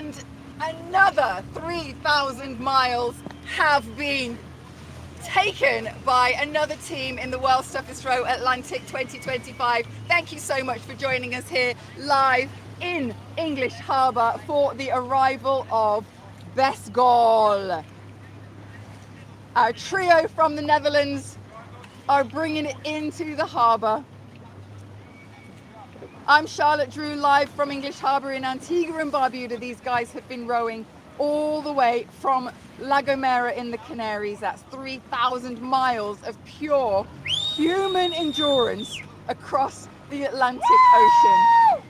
And another 3,000 miles have been taken by another team in the World's Toughest Row Atlantic 2025. Thank you so much for joining us here live in English Harbour for the arrival of BESTGOLE. Our trio from the Netherlands are bringing it into the harbour. I'm Charlotte Drew, live from English Harbour in Antigua and Barbuda. These guys have been rowing all the way from La Gomera in the Canaries. That's 3,000 miles of pure human endurance across the Atlantic Ocean.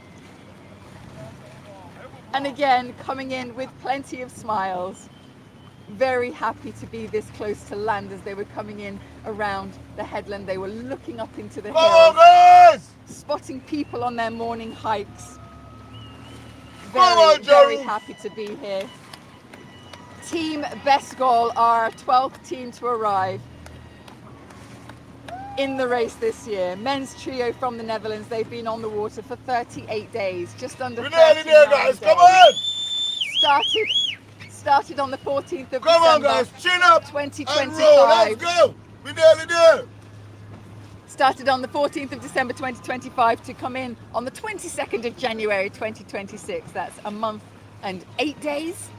And again, coming in with plenty of smiles. Very happy to be this close to land. As they were coming in around the headland, they were looking up into the hills, spotting people on their morning hikes. Very happy to be here. Team BESTGOLE are our 12th team to arrive in the race this year. Men's trio from the Netherlands. They've been on the water for 38 days, just under 39 days. Come on! Started on the 14th of Come on, December, guys, chin up 2025. Let's go! We're nearly there! Started on the 14th of December 2025 to come in on the 22nd of January 2026. That's a month and 8 days.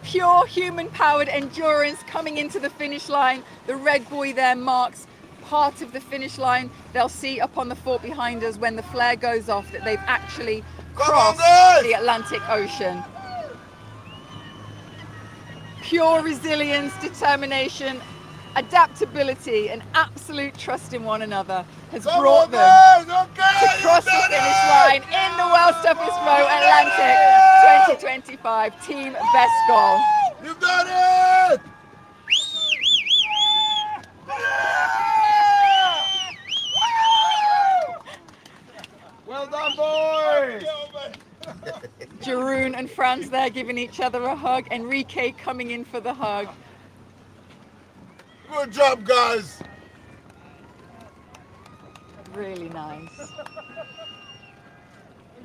Pure human-powered endurance coming into the finish line. The red buoy there marks part of the finish line. They'll see up on the fort behind us when the flare goes off that they've actually crossed the Atlantic Ocean. Pure resilience, determination, adaptability, and absolute trust in one another has brought them to cross the finish line in the World's Toughest Row Atlantic 2025. Team BESTGOLE. You got it! Well done, boys! Jeroen and Franz there giving each other a hug. Enrique coming in for the hug. Good job, guys. Really nice.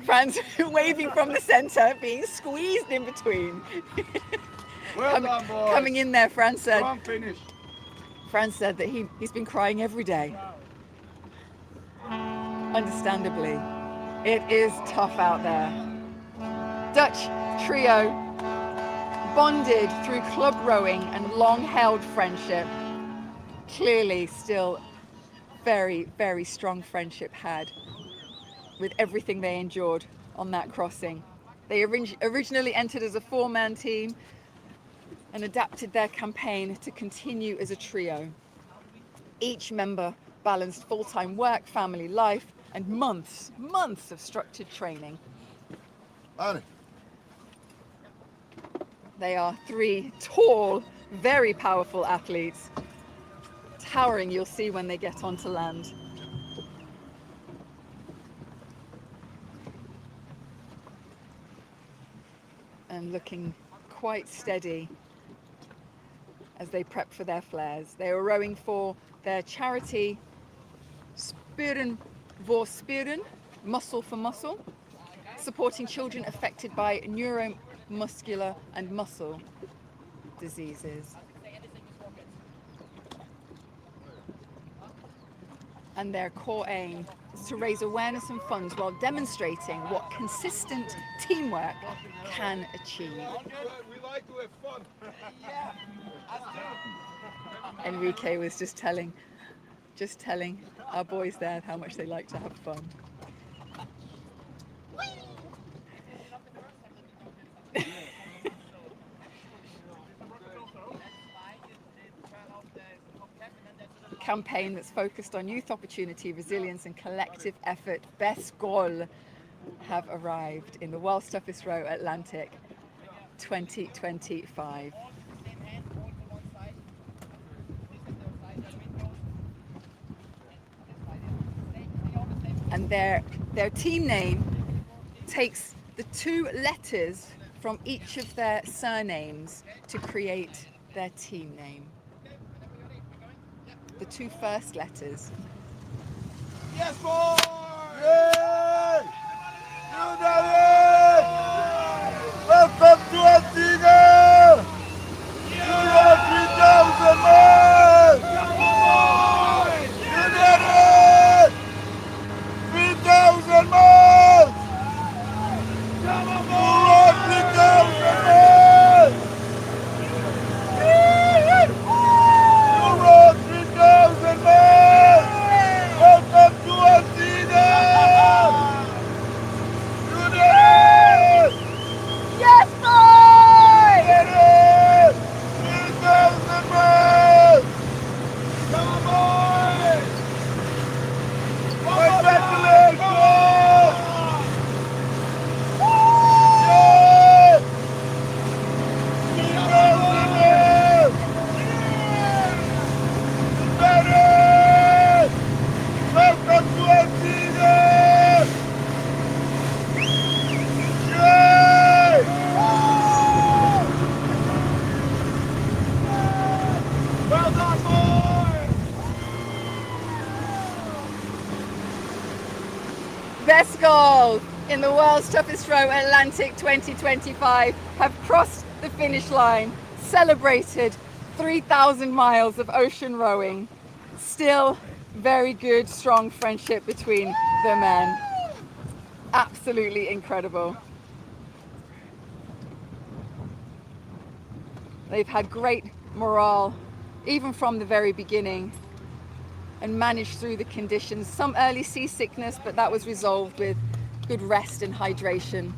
Franz waving from the centre, being squeezed in between. Well done, boys. Coming in there, Franz said. Come on, finish. Franz said that he's been crying every day. Understandably. It is tough out there. Dutch trio, bonded through club rowing and long-held friendship. Clearly still very, very strong friendship had with everything they endured on that crossing. They originally entered as a four-man team and adapted their campaign to continue as a trio. Each member balanced full-time work, family life, and months of structured training. Honey. They are three tall, very powerful athletes. Towering, you'll see when they get onto land. And looking quite steady as they prep for their flares. They are rowing for their charity Spieren voor Spieren, Muscle for Muscle, supporting children affected by neuromuscular and muscle diseases. And their core aim is to raise awareness and funds while demonstrating what consistent teamwork can achieve. We like to have fun. Enrique was just telling our boys there how much they like to have fun. Campaign that's focused on youth opportunity, resilience and collective effort. BESTGOLE have arrived in the World's Toughest Row Atlantic 2025. And their team name takes the two letters from each of their surnames to create their team name. the two first letters. Yes, boy! Yay! You did it! Welcome to Antigua! You rode 3,000 miles! You did it! 3,000 miles! You rode 3,000 miles! You rode 3,000 miles! Welcome to Antigua! You did it! Yes, boy! You did it! 3,000 miles! Come on, boys! Congratulations! Yes! 3,000 miles! You did it! Welcome to Antigua! Yay! Well done, boys! BESTGOLE in the world's toughest row Atlantic 2025 have crossed the finish line, celebrated 3,000 miles of ocean rowing. Still very good, strong friendship between the men. Absolutely incredible. They've had great morale, even from the very beginning, and managed through the conditions. Some early seasickness, but that was resolved with good rest and hydration.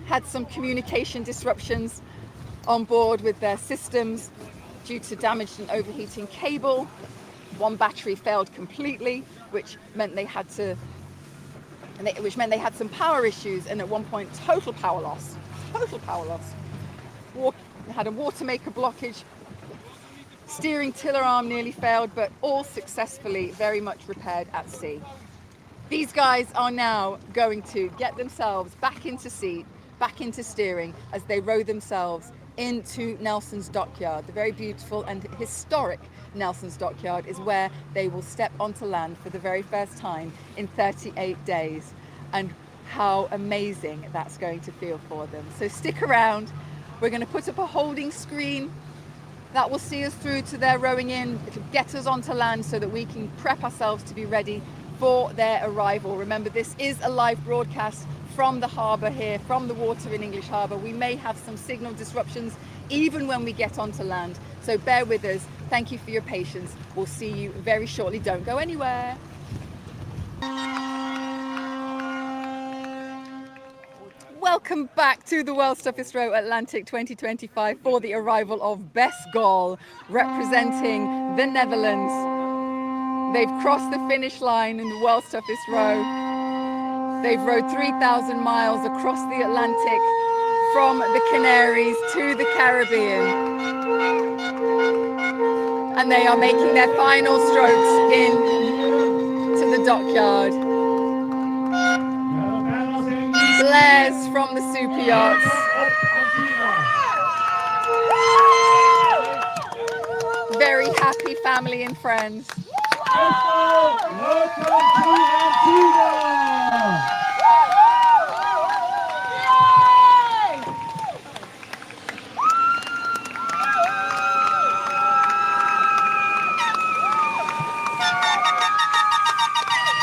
Had some communication disruptions on board with their systems due to damaged and overheating cable. One battery failed completely, which meant they had some power issues, and at one point total power loss. Had a water maker blockage. Steering tiller arm nearly failed, but all successfully very much repaired at sea. These guys are now going to get themselves back into seat, back into steering, as they row themselves into Nelson's Dockyard. The very beautiful and historic Nelson's Dockyard is where they will step onto land for the very first time in 38 days. And how amazing that's going to feel for them. So stick around. We're going to put up a holding screen that will see us through to their rowing in. It'll get us onto land so that we can prep ourselves to be ready for their arrival. Remember, this is a live broadcast from the harbour here, from the water in English Harbour. We may have some signal disruptions even when we get onto land, so bear with us. Thank you for your patience. We'll see you very shortly. Don't go anywhere. Welcome back to the World's Toughest Row Atlantic 2025 for the arrival of BESTGOLE, representing the Netherlands. They've crossed the finish line in the World's Toughest Row. They've rowed 3,000 miles across the Atlantic from the Canaries to the Caribbean. And they are making their final strokes into the dockyard. Blares from the super yachts. Very happy family and friends. Welcome to Antigua!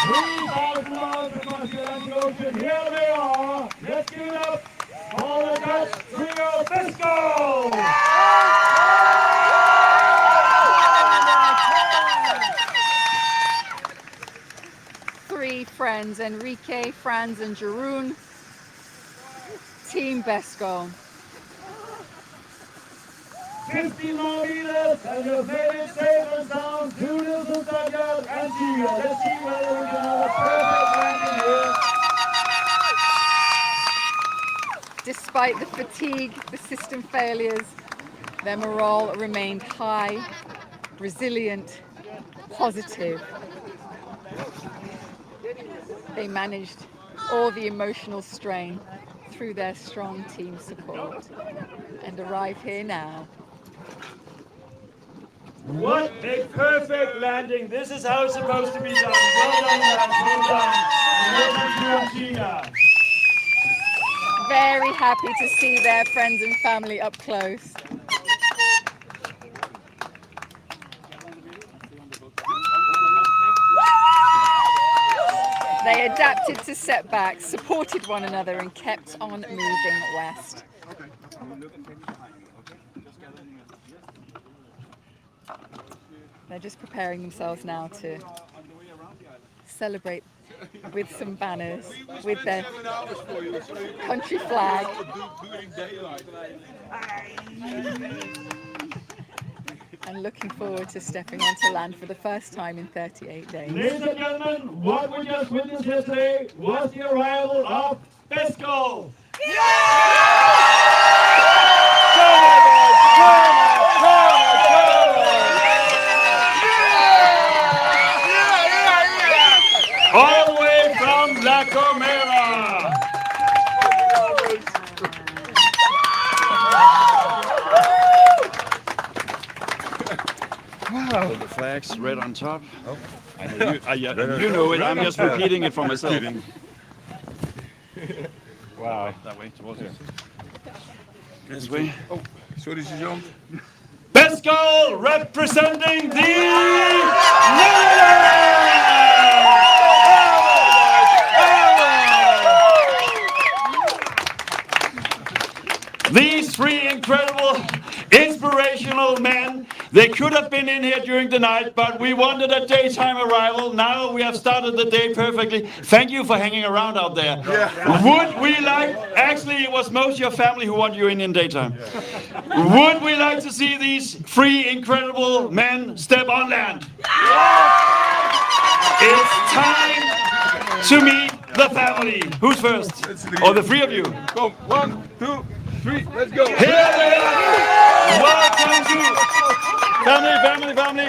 3,000 miles across the Atlantic Ocean. Here they are. Let's give it up for the Dutch trio BESTGOLE! Three friends, Enrique, Franz and Jeroen. Team BESTGOLE. 50 more meters and your favorite sailors down to the Dockyard Antigua. Let's see whether we can have a perfect landing here. Despite the fatigue, the system failures, their morale remained high, resilient, positive. They managed all the emotional strain through their strong team support and arrive here now What a perfect landing. This is how it's supposed to be done. Well done, lads. Well done. Welcome to Antigua. Very happy to see their friends and family up close. They adapted to setbacks, supported one another and kept on moving west. They're just preparing themselves now to celebrate with some banners, with their country flag. And looking forward to stepping onto land for the first time in 38 days. Ladies and gentlemen, what we just witnessed yesterday was the arrival of BESTGOLE. All the way from La Gomera. So the flag's red on top. Oh, I know you know it. I'm just repeating it for myself. Wow. That way, towards it. This way. Oh, sorry, Jean. BESTGOLE representing the Netherlands! These three incredible, inspirational men, they could have been in here during the night, but we wanted a daytime arrival. Now we have started the day perfectly. Thank you for hanging around out there. Yeah. Would we like, actually it was most of your family who wanted you in daytime. Yeah. Would we like to see these three incredible men step on land? Yeah. It's time to meet the family. Who's first? Or the three of you? Come, 1, 2, 3, let's go. Here they are! Welcome to family.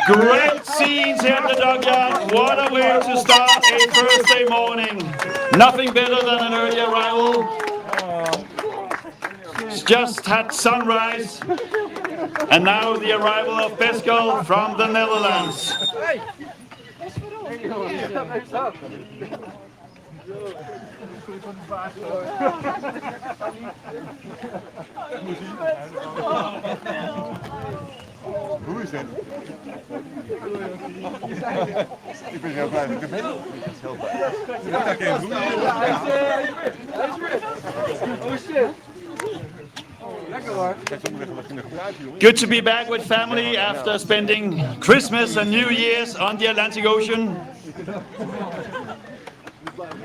Great scenes here at the dockyard. What a way to start a Thursday morning. Nothing better than an early arrival. It's just had sunrise. And now the arrival of BESTGOLE from the Netherlands. Hoe is het? Ik ben heel blij dat ik er ben. Dat is heel blij. Ik heb geen oh shit. Good to be back with family after spending Christmas and New Year's on the Atlantic Ocean.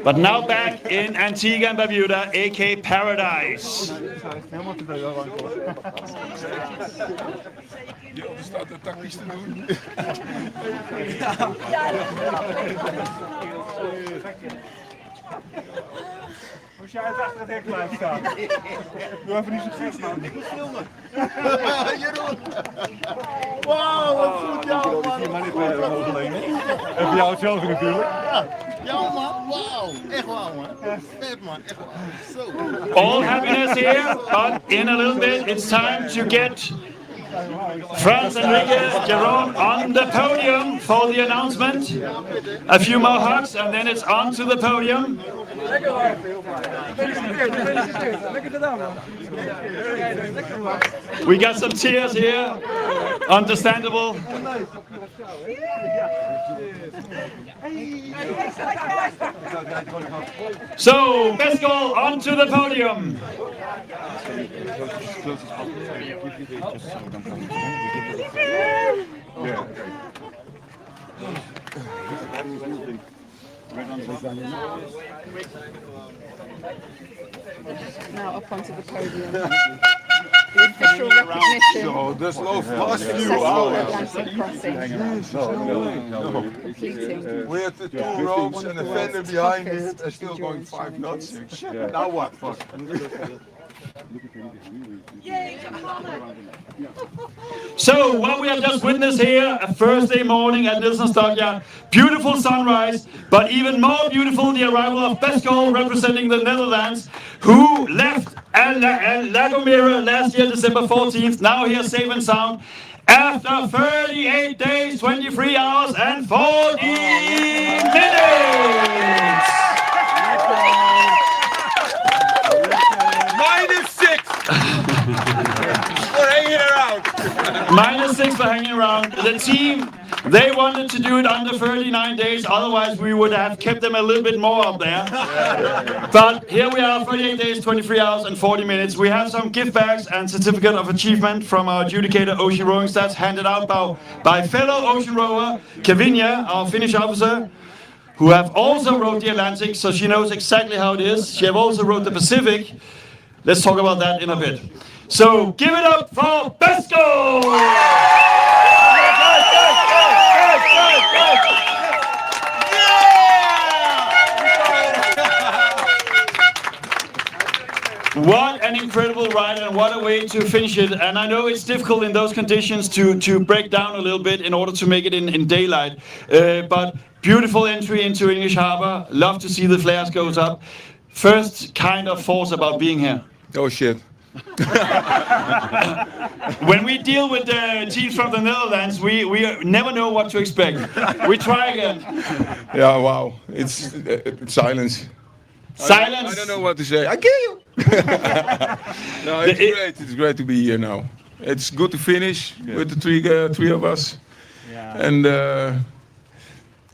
But now back in Antigua and Barbuda, AK Paradise. Je staat er tactisch te doen. Moest jij achter het hek blijven staan? Doe even niet zo gek, man. Ik moet filmen. Jeroen! Wauw, wat goed, jou, man. Heb je jou zelf natuurlijk? Ja, man. Wauw. Echt wauw, man. Vet, man. Echt wauw. Zo. All happiness here, but in a little bit it's time to get Franz Enriquez Jerome on the podium for the announcement. A few more hugs and then it's on to the podium. We got some tears here, understandable. So, BESTGOLE onto the podium. Now up onto the podium. The official recognition Zo, dus loopt last few successful hours. Atlantic crossing. Completing. We had the two ropes and the fender behind it and still going 5 knots. Now what? Fuck. So what we have just witnessed here, a Thursday morning at Nielsen Stockyard, beautiful sunrise, but even more beautiful the arrival of BESTGOLE representing the Netherlands, who left La Gomera last year, December 14th, now here safe and sound, after 38 days, 23 hours and 40 minutes! -6 for hanging around. -6 for hanging around. The team, they wanted to do it under 39 days, otherwise we would have kept them a little bit more up there. But here we are, 38 days, 23 hours and 40 minutes. We have some gift bags and certificate of achievement from our adjudicator Ocean Rowing Stats handed out by fellow ocean rower Kevinia, our Finnish officer, who have also rowed the Atlantic, so she knows exactly how it is. She have also rowed the Pacific. Let's talk about that in a bit. So give it up for BESTGOLE! What an incredible ride and what a way to finish it. And I know it's difficult in those conditions to break down a little bit in order to make it in daylight. But beautiful entry into English Harbor. Love to see the flares goes up. First kind of thoughts about being here. Oh shit. When we deal with the teams from the Netherlands, we never know what to expect. We try again. Yeah, wow. It's silence. Silence. I don't know what to say. I kill you. No, it's great. It's great to be here now. It's good to finish with the three of us. Yeah. And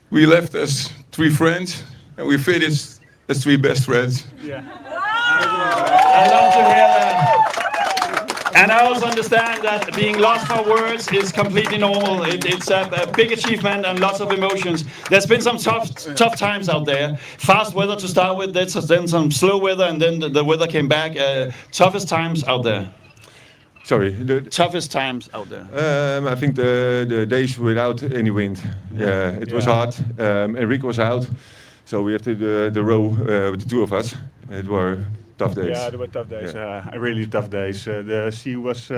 we left as 3 friends, and we finished as 3 best friends. Yeah. I love to hear that. And I also understand that being lost for words is completely normal. It's a big achievement and lots of emotions. There's been some tough times out there. Fast weather to start with, then some slow weather, and then the weather came back. Toughest times out there. Sorry, Toughest times out there. I think the days without any wind. Yeah, it was hard. Enrique was out, so we have to row with the 2 of us. It were tough days. Yeah, there were tough days. Really tough days. The sea was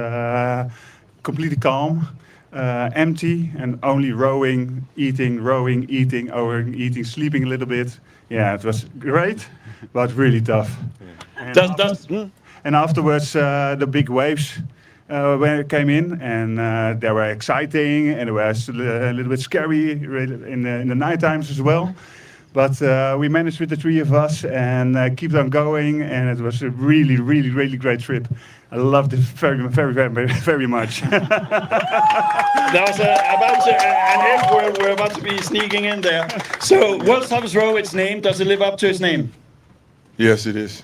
completely calm, empty, and only rowing, eating, sleeping a little bit. Yeah, it was great, but really tough. And afterwards, the big waves came in, and they were exciting, and it was a little bit scary in the night times as well. But we managed with the 3 of us and keep on going, and it was a really, really, really great trip. I loved it very, very, very, very much. That was an F word we're about to be sneaking in there. So, World's Toughest Row, its name, does it live up to its name? Yes, it is.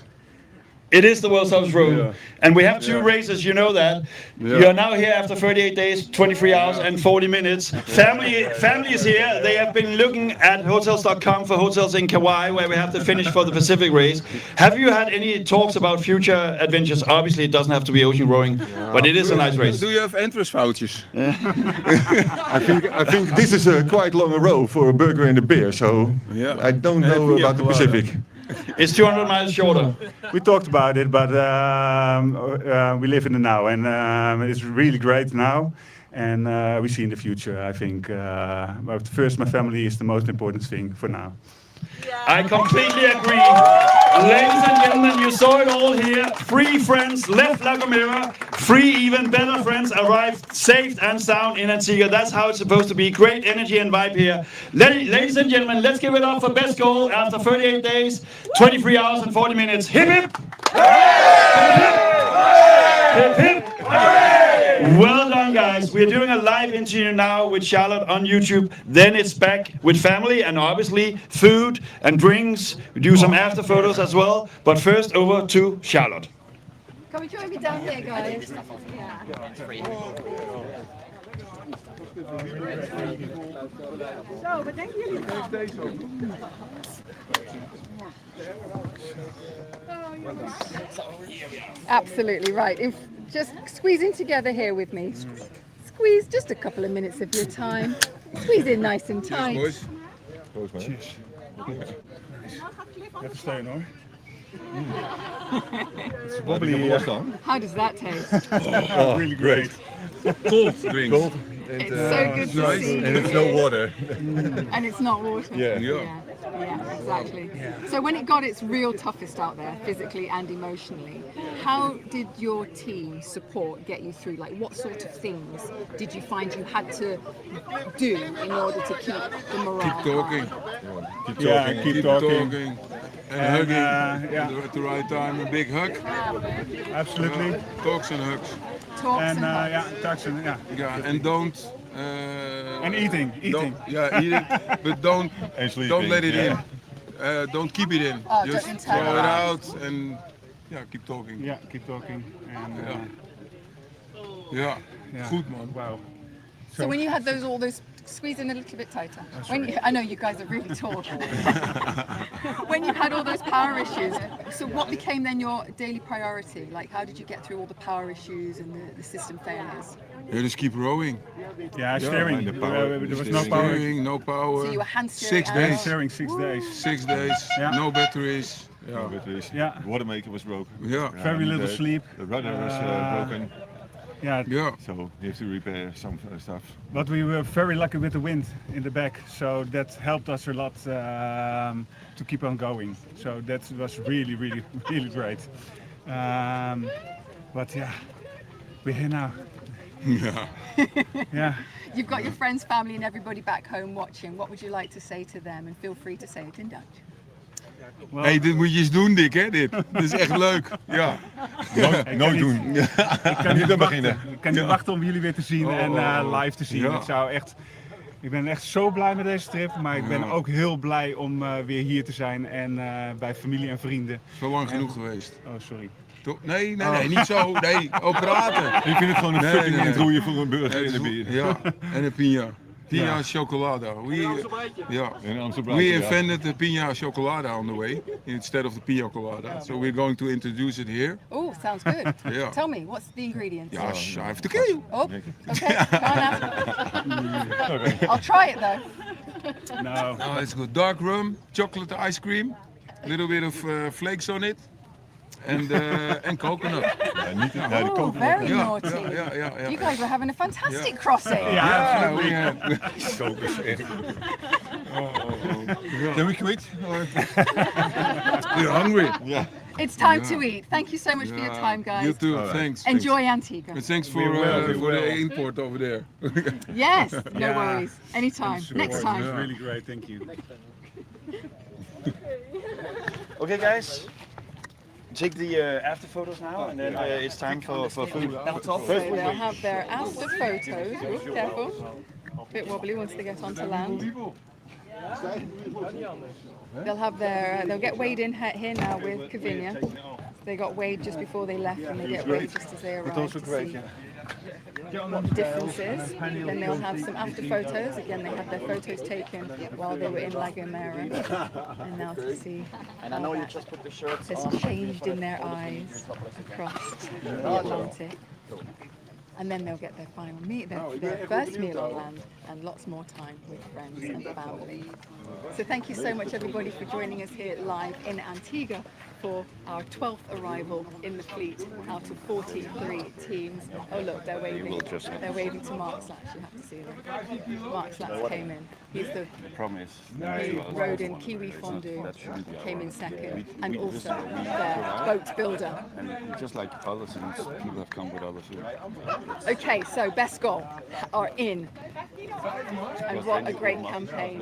It is the World's Toughest Row. And we have 2 races, you know that. You're now here after 38 days, 23 hours and 40 minutes. Family is here. They have been looking at hotels.com for hotels in Kauai, where we have to finish for the Pacific race. Have you had any talks about future adventures? Obviously, it doesn't have to be ocean rowing, but it is a nice race. Do you have entrance vouchers? I think this is a quite long row for a burger and a beer, so I don't know about the Pacific. It's 200 miles shorter. We talked about it, but we live in the now, and it's really great now. And we see in the future, I think. But first, my family is the most important thing for now. I completely agree. Ladies and gentlemen, you saw it all here. 3 friends left La Gomera. 3 even better friends arrived safe and sound in Antigua. That's how it's supposed to be. Great energy and vibe here. Ladies and gentlemen, let's give it up for BESTGOLE after 38 days, 23 hours and 40 minutes. Hip hip! Hip hip! Well done, guys. We're doing a live interview now with Charlotte on YouTube. Then it's back with family and obviously food and drinks. We do some after photos as well. But first, over to Charlotte. Can we join me down here, guys? Zo, wat denken jullie van? Absolutely right. Just squeeze in together here with me. Squeeze just a couple of minutes of your time. Squeeze in nice and tight. Even steunen hoor. It's wobbly. How does that taste? Really great. Cold drinks. Cold. And, It's so good to nice. see and you it's no here. water. And it's not water. Yeah. Yeah, exactly. So when it got its real toughest out there, physically and emotionally, how did your team support get you through? Like, what sort of things did you find you had to do in order to keep the morale Keep talking. high? Keep Yeah, talking. keep talking. And And, hugging. yeah. At the right time, a big hug. Absolutely. Talks and hugs. Talks And and hugs. yeah, touch and yeah. Yeah, and don't. And eating. Eating, but don't And sleeping. don't let it in. Don't keep it in. Oh, Just don't throw it internalize. out and keep talking. Yeah, keep talking. And Yeah, yeah. good man. Wow. So when you had all those, squeeze in a little bit tighter. I know you guys are really tall. When you had all those power issues, so what became then your daily priority? Like, how did you get through all the power issues and the system failures? You just keep rowing. Yeah, steering. the power- There was the no steering. power. Steering, no power. So you were hand steering 6 and- days. Steering 6 days. 6 days. Yeah. No batteries. No, but Yeah. the water maker was broken. Yeah. Very little sleep. The rudder was broken, Yeah, Yeah. so you have to repair some stuff. but we were very lucky with the wind in the back, so that helped us a lot to keep on going. So that was really, really, really great. But yeah, we're here now. Yeah. Yeah. You've got your friends, family, and everybody back home watching. What would you like to say to them? And feel free to say it in Dutch. Well, Hey, dit moet je eens doen, Dick, hè? Dit is echt leuk. Ja. Nooit doen. Ik kan niet beginnen. wachten. Ik kan niet wachten om jullie weer te zien en live te zien. Ja. Het zou echt, ik ben echt zo blij met deze trip, maar ik ben Ja. ook heel blij om weer hier te zijn en bij familie en vrienden. Zo lang genoeg geweest. Oh, sorry. Toch? Nee, niet zo. Nee, ook praten. Ik vind het gewoon een Nee, fucking nee. introeien voor een burger in de bier. Ja, en een piña. Piña Ja. chocolada. Yeah. In Amsterdam. We invented the piña chocolada on the way instead of the piña colada. So we're going to introduce it here. Oh, sounds good. Yeah. Tell me, what's the ingredients? Yeah, I have to kill you. Oh, okay. Go on now. I'll try it though. Nou, Oh, it's good. Dark rum, chocolate ice cream, a little bit of flakes on it, and coconut. Ja, niet naar de Oh, koken. very Yeah, naughty. yeah. You guys were having a fantastic crossing. Yeah, we Kokos, echt. Can we quit? we're hungry. Ja. It's time to eat. Thank you so much for your time, guys. You too. Alright. Thanks. Enjoy Antigua. And thanks for We for will. the import over there. Yes, no Yeah. worries. Anytime. Next time. It's really great, thank you. Okay, guys. Take the after photos now, and then it's time for food. So they'll have their after photos. Ooh, careful. Bit wobbly once they get onto land. They'll get weighed in here now with Kavinia. They got weighed just before they left, and they get weighed just as they arrived to see what the difference is. Then they'll have some after photos. Again, they had their photos taken while they were in La Gomera, and now to see how that Just put the shirts has changed in their eyes across the Atlantic. And then they'll get their final meal, their first meal on land, and lots more time with friends and family. So thank you so much, everybody, for joining us here live in Antigua for our 12th arrival in the fleet out of 43 teams. Oh look, they're waving. They're waving to Mark Slats. You have to see them. Mark Slats came in. He's the Promise. he rode in Kiwi Fondue, came in second, and also their boat builder. And just like other things, people have come with other food. Okay, so BESTGOLE are in, and what a great campaign.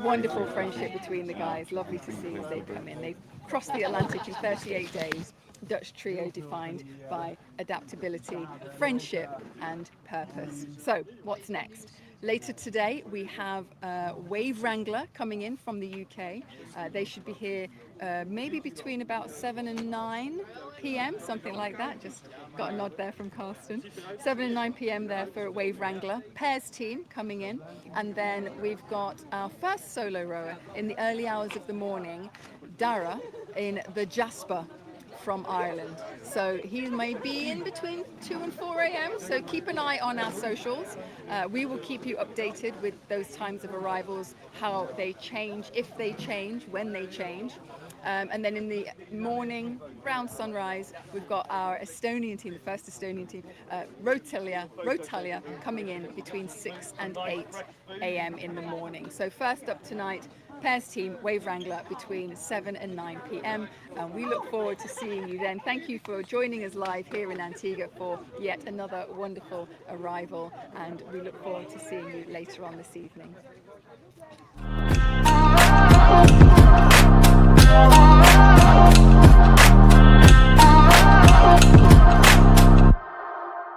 Wonderful friendship between the guys, lovely to see as they come in. They've crossed the Atlantic in 38 days. Dutch trio defined by adaptability, friendship and purpose. So what's next? Later today we have Wave Wrangler coming in from the UK. They should be here maybe between about 7 and 9 p.m, something like that. Just got a nod there from Carsten. 7 and 9 p.m. there for Wave Wrangler. Pairs team coming in. And then we've got our first solo rower in the early hours of the morning, Dara, in the Jasper from Ireland. So he may be in between 2 and 4 a.m. So keep an eye on our socials. We will keep you updated with those times of arrivals, how they change, if they change, when they change. And then in the morning, around sunrise, we've got our Estonian team, the first Estonian team, Rotalia, coming in between 6 and 8 a.m. in the morning. So first up tonight, Pairs team, Wave Wrangler, between 7 and 9 p.m. And we look forward to seeing you then. Thank you for joining us live here in Antigua for yet another wonderful arrival. And we look forward to seeing you later on this evening.